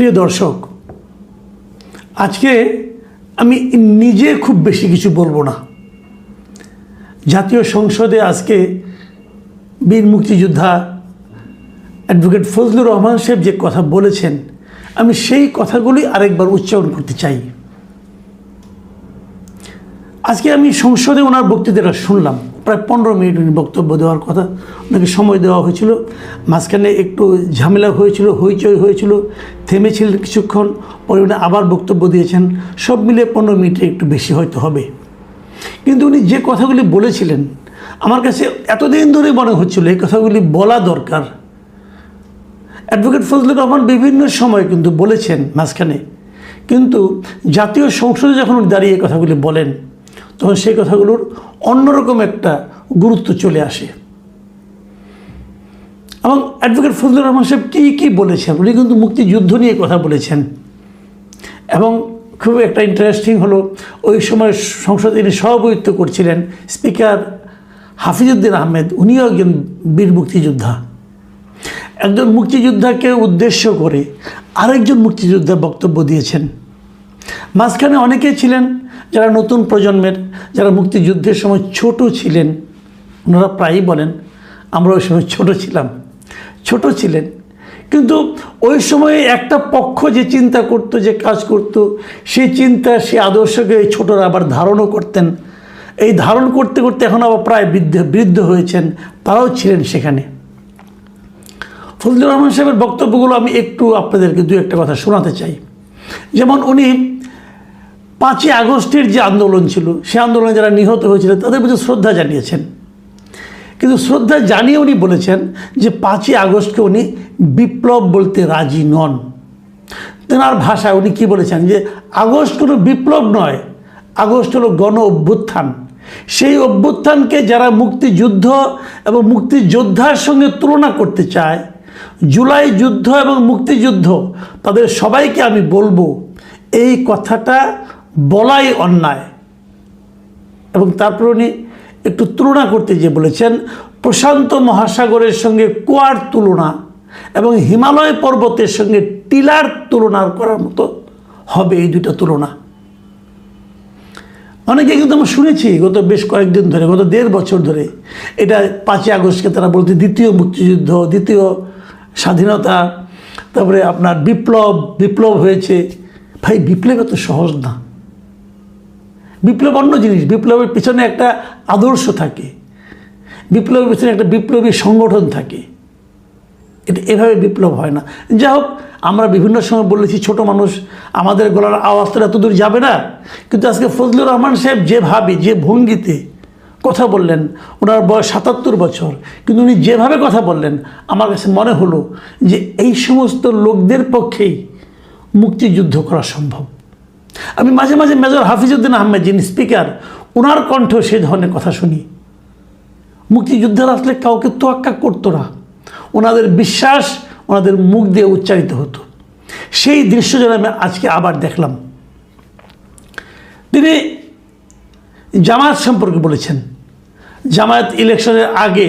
প্রিয় দর্শক, আজকে আমি নিজে খুব বেশি কিছু বলবো না। জাতীয় সংসদে আজকে বীর মুক্তিযোদ্ধা অ্যাডভোকেট ফজলুর রহমান সাহেব যে কথা বলেছেন, আমি সেই কথাগুলি আরেকবার উচ্চারণ করতে চাই। আজকে আমি সংসদে ওনার বক্তৃতাটা শুনলাম, প্রায় 15 মিনিট উনি বক্তব্য দেওয়ার কথা, ওনাকে সময় দেওয়া হয়েছিল। মাঝখানে একটু ঝামেলা হয়েছিল, হইচই হয়েছিল, থেমেছিলেন কিছুক্ষণ, পরে উনি আবার বক্তব্য দিয়েছেন। সব মিলে 15 মিনিটে একটু বেশি হয়তো হবে। কিন্তু উনি যে কথাগুলি বলেছিলেন, আমার কাছে এতদিন ধরে মনে হচ্ছিল এই কথাগুলি বলা দরকার। অ্যাডভোকেট ফজলুর রহমান বিভিন্ন সময় কিন্তু বলেছেন মাঝখানে, কিন্তু জাতীয় সংসদে যখন উনি দাঁড়িয়ে কথাগুলি বলেন, তখন সেই কথাগুলোর অন্যরকম একটা গুরুত্ব চলে আসে। এবং অ্যাডভোকেট ফজলুর রহমান সাহেব কী বলেছেন, উনি কিন্তু মুক্তিযুদ্ধ নিয়ে কথা বলেছেন। এবং খুব একটা ইন্টারেস্টিং হলো, ওই সময় সংসদে তিনি সভাপতিত্ব করছিলেন স্পিকার হাফিজউদ্দিন আহমেদ, উনিও একজন বীর মুক্তিযোদ্ধা। একজন মুক্তিযোদ্ধাকে উদ্দেশ্য করে আরেকজন মুক্তিযোদ্ধা বক্তব্য দিয়েছেন। মাঝখানে অনেকেই ছিলেন যারা নতুন প্রজন্মের, যারা মুক্তিযুদ্ধের সময় ছোট ছিলেন। ওনারা প্রায়ই বলেন আমরা ওই সময় ছোট ছিলেন, কিন্তু ওই সময়ে একটা পক্ষ যে চিন্তা করতো, যে কাজ করতো, সেই চিন্তা, সেই আদর্শকে এই ছোটরা আবার ধারণও করতেন। এই ধারণ করতে করতে এখন আবার প্রায় বৃদ্ধ হয়েছেন, তারাও ছিলেন সেখানে। ফজলুর রহমান সাহেবের বক্তব্যগুলো আমি একটু আপনাদেরকে দু একটা কথা শোনাতে চাই। যেমন উনি 5ই আগস্টের যে আন্দোলন ছিল, সে আন্দোলনে যারা নিহত হয়েছিলেন তাদের প্রতি শ্রদ্ধা জানিয়েছেন। কিন্তু শ্রদ্ধা জানিয়ে উনি বলেছেন যে 5ই আগস্টকে উনি বিপ্লব বলতে রাজি নন। তেনার ভাষায় উনি কী বলেছেন, যে আগস্ট কোনো বিপ্লব নয়, আগস্ট হলো গণ অভ্যুত্থান। সেই অভ্যুত্থানকে যারা মুক্তিযুদ্ধ এবং মুক্তিযোদ্ধার সঙ্গে তুলনা করতে চায়, জুলাই যুদ্ধ এবং মুক্তিযুদ্ধ, তাদের সবাইকে আমি বলবো এই কথাটা বলাই অন্যায়। এবং তারপর উনি একটু তুলনা করতে গিয়ে বলেছেন, প্রশান্ত মহাসাগরের সঙ্গে কুয়ার তুলনা এবং হিমালয় পর্বতের সঙ্গে টিলার তুলনা করার মতো হবে এই দুটো তুলনা। অনেকে কিন্তু আমরা শুনেছি গত বেশ কয়েকদিন ধরে, গত 1.5 বছর ধরে, এটা 5ই আগস্টকে তারা বলতে দ্বিতীয় মুক্তিযুদ্ধ, দ্বিতীয় স্বাধীনতা, তারপরে আপনার বিপ্লব হয়েছে। ভাই, বিপ্লব এত সহজ না। বিপ্লব অন্য জিনিস। বিপ্লবের পিছনে একটা আদর্শ থাকে, বিপ্লবের পিছনে একটা বিপ্লবী সংগঠন থাকে। এটা এভাবে বিপ্লব হয় না। যাই হোক, আমরা বিভিন্ন সময় বলেছি ছোট মানুষ, আমাদের গলার আওয়াজ তো এত দূর যাবে না। কিন্তু আজকে ফজলুর রহমান সাহেব যেভাবে, যে ভঙ্গিতে কথা বললেন, ওনার বয়স 77 বছর, কিন্তু উনি যেভাবে কথা বললেন, আমার কাছে মনে হলো যে এই সমস্ত লোকদের পক্ষেই মুক্তিযুদ্ধ করা সম্ভব। আমি মাঝে মাঝে মেজর হাফিজউদ্দিন আহমেদ, যিনি স্পিকার, ওনার কণ্ঠ সেই ধরনের কথা শুনি। মুক্তিযুদ্ধের আসলে কাউকে তোয়াক্কা করতো না, ওনাদের বিশ্বাস ওনাদের মুখ দিয়ে উচ্চারিত হতো। সেই দৃশ্য যেন আমি আজকে আবার দেখলাম। তিনি জামায়াত সম্পর্কে বলেছেন, জামায়াত ইলেকশনের আগে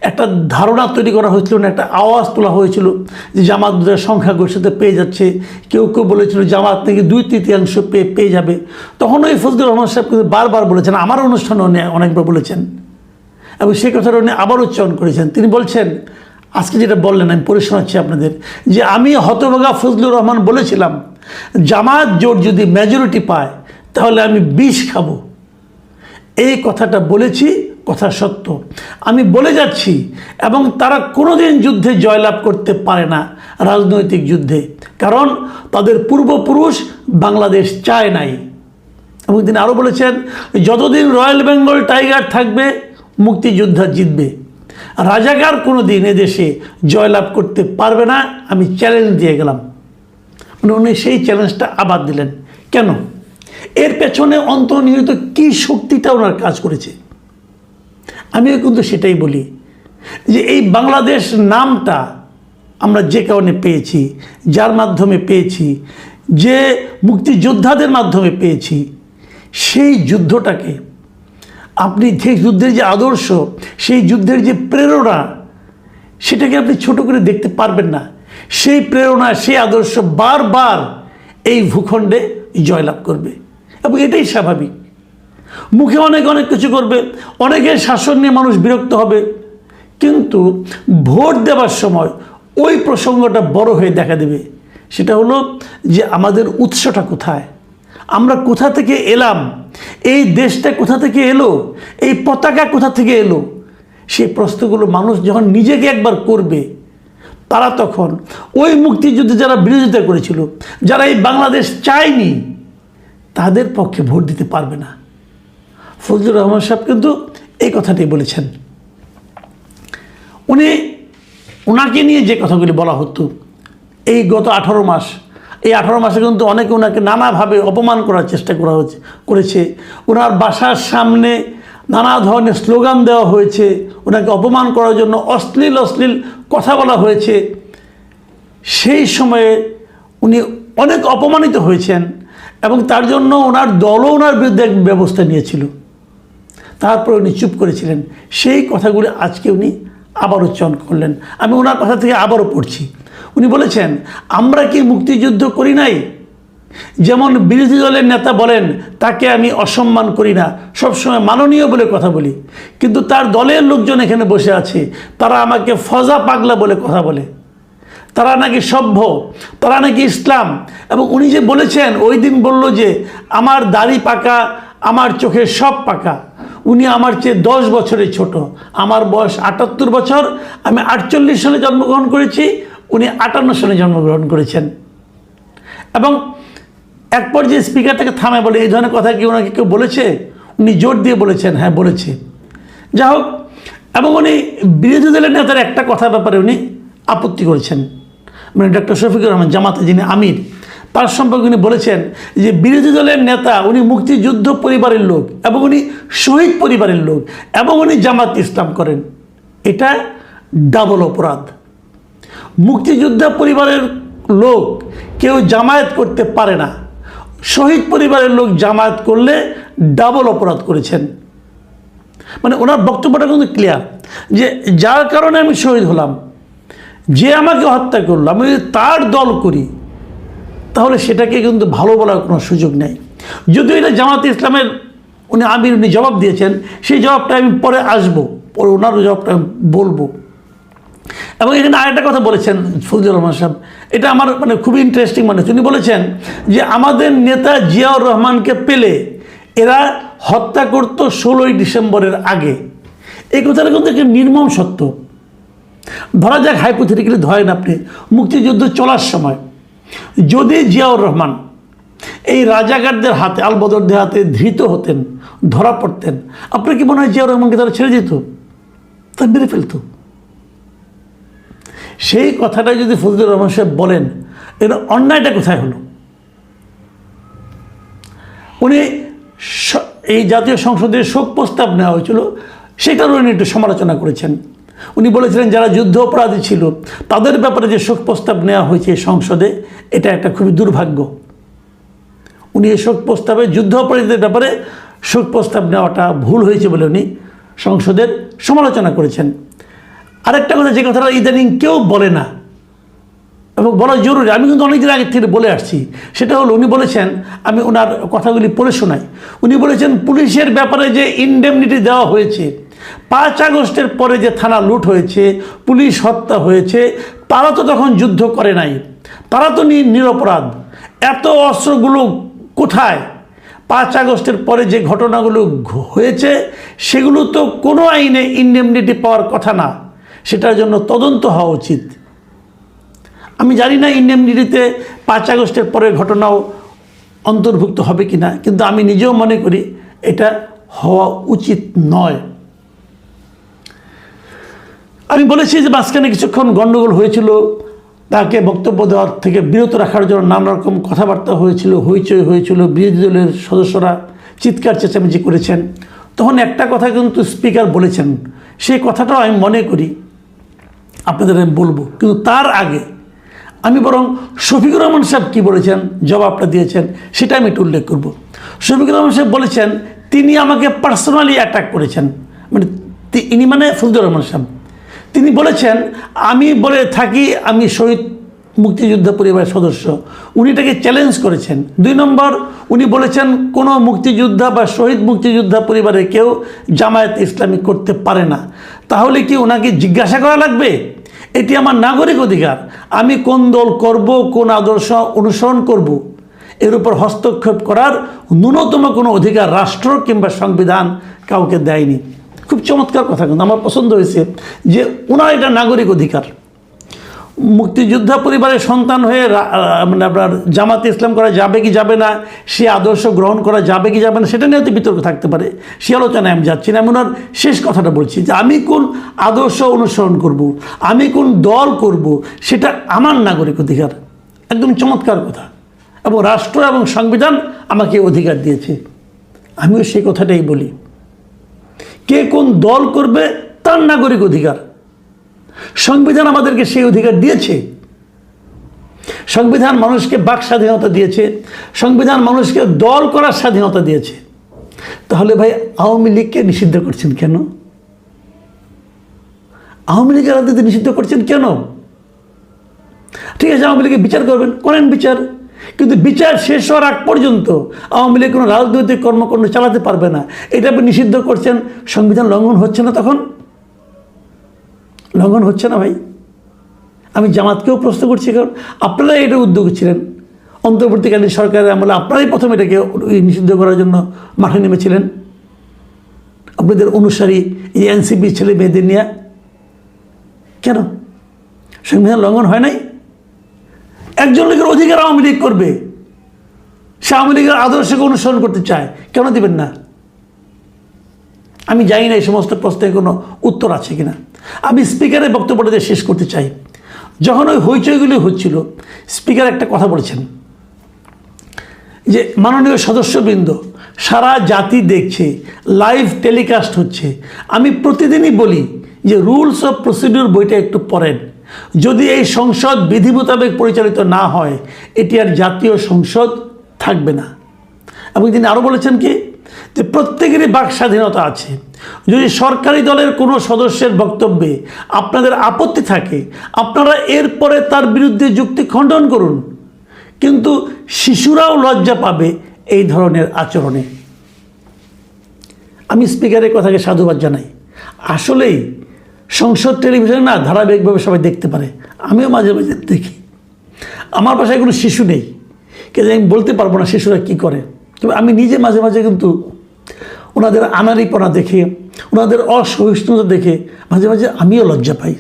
একটা ধারণা তৈরি করা হয়েছিল, একটা আওয়াজ তোলা হয়েছিল যে জামাত সংখ্যাগরিষ্ঠতা পেয়ে যাচ্ছে। কেউ বলেছিল জামাত নাকি 2/3 পেয়ে যাবে। তখন ওই ফজলুর রহমান সাহেব কিন্তু বারবার বলেছেন, আমার অনুষ্ঠানে অনেকবার বলেছেন, এবং সেই কথাটা উনি আবার উচ্চারণ করেছেন। তিনি বলছেন, আজকে যেটা বললেন আমি পড়ে শোনাচ্ছি আপনাদের, যে আমি হতভাগা ফজলুর রহমান বলেছিলাম জামাত জোট যদি মেজরিটি পায় তাহলে আমি বিষ খাবো। এই কথাটা বলেছি, কথা সত্য। আমি বলে যাচ্ছি, এবং তারা কোনোদিন যুদ্ধে জয়লাভ করতে পারে না, রাজনৈতিক যুদ্ধে, কারণ তাদের পূর্বপুরুষ বাংলাদেশ চায় নাই। এবং তিনি আরও বলেছেন, যতদিন রয়্যাল বেঙ্গল টাইগার থাকবে মুক্তিযোদ্ধা জিতবে, রাজাকার কোনো দিন এদেশে জয়লাভ করতে পারবে না, আমি চ্যালেঞ্জ দিয়ে গেলাম। মানে উনি সেই চ্যালেঞ্জটা আবার দিলেন। কেন? এর পেছনে অন্তর্নিহিত কী শক্তিটা ওনার কাজ করেছে। আমিও কিন্তু সেটাই বলি, যে এই বাংলাদেশ নামটা আমরা যে কারণে পেয়েছি, যার মাধ্যমে পেয়েছি, যে মুক্তিযোদ্ধাদের মাধ্যমে পেয়েছি, সেই যুদ্ধটাকে আপনি, যে যুদ্ধের যে আদর্শ, সেই যুদ্ধের যে প্রেরণা, সেটাকে আপনি ছোট করে দেখতে পারবেন না। সেই প্রেরণা, সেই আদর্শ বারবার এই ভূখণ্ডে জয়লাভ করবে এবং এটাই স্বাভাবিক। মুখে অনেক অনেক কিছু করবে, অনেকের শাসন নিয়ে মানুষ বিরক্ত হবে, কিন্তু ভোট দেওয়ার সময় ওই প্রসঙ্গটা বড় হয়ে দেখা দেবে। সেটা হলো যে আমাদের উৎসটা কোথায়, আমরা কোথা থেকে এলাম, এই দেশটা কোথা থেকে এলো, এই পতাকা কোথা থেকে এলো। সেই প্রশ্নগুলো মানুষ যখন নিজেকে একবার করবে, তারা তখন ওই মুক্তিযুদ্ধে যারা বিরোধিতা করেছিল, যারা এই বাংলাদেশ চায়নি, তাদের পক্ষে ভোট দিতে পারবে না। ফজলুর রহমান সাহেব কিন্তু এই কথাটি বলেছেন। ওনাকে নিয়ে যে কথাগুলি বলা হতো এই গত 18 মাস, এই 18 মাসে কিন্তু অনেকে ওনাকে নানাভাবে অপমান করার চেষ্টা করেছে। ওনার বাসার সামনে নানা ধরনের স্লোগান দেওয়া হয়েছে, ওনাকে অপমান করার জন্য অশ্লীল কথা বলা হয়েছে। সেই সময়ে উনি অনেক অপমানিত হয়েছেন এবং তার জন্য ওনার দলও ওনার বিরুদ্ধে এক ব্যবস্থা নিয়েছিল। তারপর উনি চুপ করেছিলেন। সেই কথাগুলি আজকে উনি আবার উচ্চারণ করলেন। আমি ওনার কথা থেকে আবারও পড়ছি। উনি বলেছেন, আমরা কি মুক্তিযুদ্ধ করি নাই? যেমন বিরোধী দলের নেতা বলেন, তাকে আমি অসম্মান করি না, সবসময় মাননীয় বলে কথা বলি, কিন্তু তার দলের লোকজন এখানে বসে আছে, তারা আমাকে ফজা পাগলা বলে কথা বলে, তারা নাকি সভ্য, তারা নাকি ইসলাম। এবং উনি যে বলেছেন, ওই দিন বলল যে আমার দাড়ি পাকা, আমার চোখের সব পাকা। উনি আমার চেয়ে 10 বছরের ছোট, আমার বয়স 78 বছর, আমি 48 সালে জন্মগ্রহণ করেছি, উনি 58 সালে জন্মগ্রহণ করেছেন। এবং এক পর্যায়ে স্পিকার তাকে থামে বলে, এই ধরনের কথা কি ওনাকে কেউ বলেছে? উনি জোর দিয়ে বলেছেন, হ্যাঁ বলেছে। যা হোক, এবং উনি বিরোধী দলের নেতার একটা কথার ব্যাপারে উনি আপত্তি করেছেন, মানে ডক্টর শফিকুর রহমান, জামাতে যিনি আমির, তার সম্পর্কে উনি বলেছেন যে বিরোধী দলের নেতা, উনি মুক্তিযুদ্ধ পরিবারের লোক এবং উনি শহীদ পরিবারের লোক এবং উনি জামাত ইসলাম করেন। এটা ডাবল অপরাধ। মুক্তিযোদ্ধা পরিবারের লোক কেউ জামায়াত করতে পারে না, শহীদ পরিবারের লোক জামায়াত করলে ডাবল অপরাধ করেছেন। মানে ওনার বক্তব্যটা কিন্তু ক্লিয়ার যে যার কারণে আমি শহীদ হলাম, যে আমাকে হত্যা করলো, আমি যদি তার দল করি, তাহলে সেটাকে কিন্তু ভালো বলার কোনো সুযোগ নেই। যদিও এটা জামাতে ইসলামের উনি জবাব দিয়েছেন, সেই জবাবটা আমি পরে আসবো, পরে ওনার জবাবটা আমি বলবো। এবং এখানে আরেকটা কথা বলেছেন ফজলুর রহমান সাহেব, এটা আমার মানে খুবই ইন্টারেস্টিং মনে হচ্ছে। উনি বলেছেন যে আমাদের নেতা জিয়াউর রহমানকে পেলে এরা হত্যা করত 16ই ডিসেম্বরের আগে। এই কথাটা কিন্তু একটা নির্মম সত্য। ধরা যাক, হাইপোথেটিক্যালি ধরেন আপনি মুক্তিযুদ্ধ চলার সময় যদি জিয়াউর রহমান এই রাজাকারদের হাতে, আলবদরদের হাতে ধৃত হতেন, ধরা পড়তেন, আপনার কি মনে হয় জিয়াউর রহমানকে তারা ছেড়ে দিত? তা মেরে ফেলত। সেই কথাটা যদি ফজলুর রহমান সাহেব বলেন, এর অন্যায়টা কোথায় হলো? উনি এই জাতীয় সংসদে শোক প্রস্তাব নেওয়া হয়েছিল, সেটারও উনি একটু সমালোচনা করেছেন। উনি বলেছিলেন যারা যুদ্ধ অপরাধী ছিল তাদের ব্যাপারে যে শোক প্রস্তাব নেওয়া হয়েছে সংসদে, এটা একটা খুবই দুর্ভাগ্য। উনি এই শোক প্রস্তাবে যুদ্ধ অপরাধীদের ব্যাপারে শোক প্রস্তাব নেওয়াটা ভুল হয়েছে বলে উনি সংসদের সমালোচনা করেছেন। আরেকটা কথা, যে কথাটা ইদানিং কেউ বলে না এবং বলা জরুরি, আমি কিন্তু অনেকদিন আগে থেকে বলে আসছি, সেটা হলো উনি বলেছেন, আমি ওনার কথাগুলি পড়ে শোনাই। উনি বলেছেন পুলিশের ব্যাপারে যে ইনডেমনিটি দেওয়া হয়েছে, 5 আগস্টের পরে যে থানা লুট হয়েছে, পুলিশ হত্যা হয়েছে, তারা তো তখন যুদ্ধ করে নাই, তারা তো নিরপরাধ। এত অস্ত্রগুলো কোথায়? 5 আগস্টের পরে যে ঘটনাগুলো হয়েছে সেগুলো তো কোনো আইনে ইনডেমনিটি পাওয়ার কথা না, সেটার জন্য তদন্ত হওয়া উচিত। আমি জানি না ইনডেমনিটিতে 5 আগস্টের পরের ঘটনাও অন্তর্ভুক্ত হবে কি না, কিন্তু আমি নিজেও মনে করি এটা হওয়া উচিত নয়। আমি বলেছি যে মাঝখানে কিছুক্ষণ গণ্ডগোল হয়েছিল, তাকে বক্তব্য দেওয়ার থেকে বিরত রাখার জন্য নানা রকম কথাবার্তা হয়েছিল, হইচই হয়েছিল, বিরোধী দলের সদস্যরা চিৎকার চেঁচামেচি করেছেন। তখন একটা কথা কিন্তু স্পিকার বলেছেন, সেই কথাটাও আমি মনে করি আপনাদের আমি বলবো, কিন্তু তার আগে আমি বরং শফিকুর রহমান সাহেব কী বলেছেন, জবাবটা দিয়েছেন, সেটা আমি একটু উল্লেখ করব। শফিকুর রহমান সাহেব বলেছেন তিনি আমাকে পার্সোনালি অ্যাটাক করেছেন, মানে ফজলুর রহমান সাহেব তিনি বলেছেন আমি বলে থাকি আমি শহীদ মুক্তিযোদ্ধা পরিবারের সদস্য, উনি এটাকে চ্যালেঞ্জ করেছেন। 2 নম্বর, উনি বলেছেন কোনো মুক্তিযোদ্ধা বা শহীদ মুক্তিযোদ্ধা পরিবারে কেউ জামায়াত ইসলামী করতে পারে না। তাহলে কি ওনাকে জিজ্ঞাসা করা লাগবে? এটি আমার নাগরিক অধিকার, আমি কোন দল করব, কোন আদর্শ অনুসরণ করব, এর উপর হস্তক্ষেপ করার ন্যূনতম কোনো অধিকার রাষ্ট্র কিংবা সংবিধান কাউকে দেয়নি। খুব চমৎকার কথা, কিন্তু আমার পছন্দ হয়েছে যে ওনার এটা নাগরিক অধিকার। মুক্তিযোদ্ধা পরিবারের সন্তান হয়ে মানে আপনার জামাতে ইসলাম করা যাবে কি যাবে না, সে আদর্শ গ্রহণ করা যাবে কি যাবে না, সেটা নিয়ে তো বিতর্ক থাকতে পারে, সে আলোচনায় আমি যাচ্ছি না। আমি ওনার শেষ কথাটা বলছি যে আমি কোন আদর্শ অনুসরণ করব, আমি কোন দল করব, সেটা আমার নাগরিক অধিকার। একদম চমৎকার কথা, এবং রাষ্ট্র এবং সংবিধান আমাকে অধিকার দিয়েছে। আমিও সেই কথাটাই বলি, কে কোন দল করবে তার নাগরিক অধিকার। সংবিধান আমাদেরকে সেই অধিকার দিয়েছে। সংবিধান মানুষকে বাক স্বাধীনতা দিয়েছে, সংবিধান মানুষকে দল করার স্বাধীনতা দিয়েছে। তাহলে ভাই আওয়ামী লীগকে নিষিদ্ধ করছেন কেন? আওয়ামী লীগের রাজনীতি নিষিদ্ধ করছেন কেন? ঠিক আছে, আওয়ামী লীগের বিচার করবেন, করেন বিচার, কিন্তু বিচার শেষ হওয়ার আগ পর্যন্ত আওয়ামী লীগ কোনো রাজনৈতিক কর্মকাণ্ড চালাতে পারবে না। এটা আপনি নিষিদ্ধ করছেন, সংবিধান লঙ্ঘন হচ্ছে না? তখন লঙ্ঘন হচ্ছে না ভাই? আমি জামাতকেও প্রশ্ন করছি, কারণ আপনারাই এটা উদ্যোগ ছিলেন, অন্তর্বর্তীকালীন সরকারের আমলে আপনারাই প্রথম এটাকে নিষিদ্ধ করার জন্য মাঠে নেমেছিলেন আপনাদের অনুসারী এই এনসিপি ছেলে মেয়েদের নিয়ে। কেন সংবিধান লঙ্ঘন হয় নাই? একজন লোকের অধিকার আওয়ামী লীগ করবে, সে আওয়ামী লীগের আদর্শকে অনুসরণ করতে চায়, কেন দিবেন না? আমি জানি না এই সমস্ত প্রশ্নের কোনো উত্তর আছে কিনা। আমি স্পিকারের বক্তব্যটা শেষ করতে চাই। যখন ওই হইচইগুলি হচ্ছিল, স্পিকার একটা কথা বলেছেন যে মাননীয় সদস্যবৃন্দ, সারা জাতি দেখছে, লাইভ টেলিকাস্ট হচ্ছে, আমি প্রতিদিনই বলি যে রুলস অফ প্রসিডিউর বইটা একটু পড়েন। যদি এই সংসদ বিধি মোতাবেক পরিচালিত না হয়, এটি আর জাতীয় সংসদ থাকবে না। এবং তিনি আরও বলেছেন কি, যে প্রত্যেকেরই বাক স্বাধীনতা আছে। যদি সরকারি দলের কোনো সদস্যের বক্তব্যে আপনাদের আপত্তি থাকে, আপনারা এরপরে তার বিরুদ্ধে যুক্তি খণ্ডন করুন, কিন্তু শিশুরাও লজ্জা পাবে এই ধরনের আচরণে। আমি স্পিকারের কথাকে সাধুবাদ জানাই। আসলেই সংসদ টেলিভিশনে না ধারাবাহিকভাবে সবাই দেখতে পারে, আমিও মাঝে মাঝে দেখি। আমার বাসায় কোনো শিশু নেই, কিন্তু আমি বলতে পারবো না শিশুরা কী করে, তবে আমি নিজে মাঝে মাঝে কিন্তু ওনাদের আনাড়িপনা দেখে, ওনাদের অসহিষ্ণুতা দেখে মাঝে মাঝে আমিও লজ্জা পাই।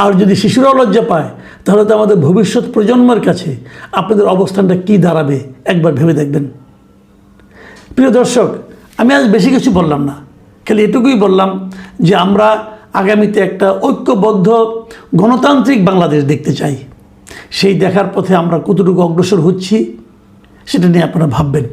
আর যদি শিশুরাও লজ্জা পায়, তাহলে তো আমাদের ভবিষ্যৎ প্রজন্মের কাছে আপনাদের অবস্থানটা কী দাঁড়াবে একবার ভেবে দেখবেন। প্রিয় দর্শক, আমি আজ বেশি কিছু বললাম না, খালি এটুকুই বললাম যে আমরা আগামীতে একটা ঐক্যবদ্ধ গণতান্ত্রিক বাংলাদেশ দেখতে চাই। সেই দেখার পথে আমরা কতটুকু অগ্রসর হচ্ছি সেটা নিয়ে আপনারা ভাববেন।